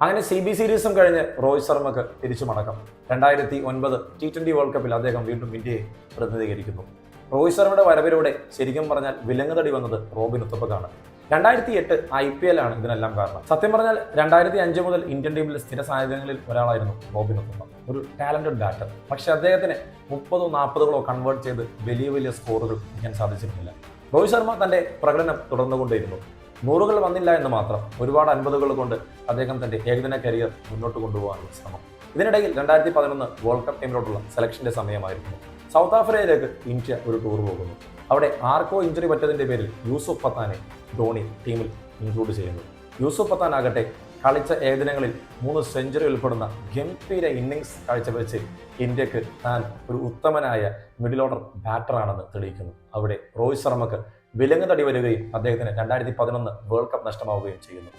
അങ്ങനെ CB സീരീസും കഴിഞ്ഞ് രോഹിത് ശർമ്മക്ക് തിരിച്ചു മടക്കം. 2009 T20 വേൾഡ് കപ്പിൽ അദ്ദേഹം വീണ്ടും ഇന്ത്യയെ പ്രതിനിധീകരിക്കുന്നു. രോഹിത് ശർമ്മയുടെ വരവിലൂടെ ശരിക്കും പറഞ്ഞാൽ വിലങ്ങുതടി വന്നത് റോബിൻ ഉത്തപ്പക്കാണ്. 2008 IPL ആണ് ഇതിനെല്ലാം കാരണം. സത്യം പറഞ്ഞാൽ 2005 മുതൽ ഇന്ത്യൻ ടീമിലെ സ്ഥിര സാന്നിധ്യങ്ങളിൽ ഒരാളായിരുന്നു റോബിൻ ഉത്തപ്പ. ഒരു ടാലന്റഡ് ബാറ്റർ. പക്ഷെ അദ്ദേഹത്തിന് 30-40 കൺവേർട്ട് ചെയ്ത് വലിയ വലിയ സ്കോറുകൾ ചെയ്യാൻ സാധിച്ചിരുന്നില്ല. രോഹിത് ശർമ്മ തന്റെ പ്രകടനം തുടർന്നുകൊണ്ടേയിരുന്നു. 100 വന്നില്ല എന്ന് മാത്രം, ഒരുപാട് 50 കൊണ്ട് അദ്ദേഹം തന്റെ ഏകദിന കരിയർ മുന്നോട്ട് കൊണ്ടുപോകാനുള്ള ശ്രമം. ഇതിനിടയിൽ 2011 വേൾഡ് കപ്പ് ടീമിലോട്ടുള്ള സെലക്ഷന്റെ സമയമായിരുന്നു. സൗത്ത് ആഫ്രിക്കയിലേക്ക് ഇന്ത്യ ഒരു ടൂർ പോകുന്നു. അവിടെ ആർക്കോ ഇഞ്ചുറി പറ്റിയതിന്റെ പേരിൽ യൂസുഫ് പത്താനെ ധോണി ടീമിൽ ഇൻക്ലൂഡ് ചെയ്യുന്നു. യൂസുഫ് പത്താൻ ആകട്ടെ കളിച്ച ഏകദിനങ്ങളിൽ 3 സെഞ്ചുറി ഉൾപ്പെടുന്ന ഗംഭീര ഇന്നിങ്സ് കാഴ്ചവെച്ച് ഇന്ത്യക്ക് താൻ ഒരു ഉത്തമനായ മിഡിൽ ഓർഡർ ബാറ്ററാണെന്ന് തെളിയിക്കുന്നു. അവിടെ രോഹിത് ശർമ്മക്ക് വിലങ്ങുതടി വരികയും അദ്ദേഹത്തിന് 2011 വേൾഡ് കപ്പ് നഷ്ടമാവുകയും ചെയ്യുന്നു.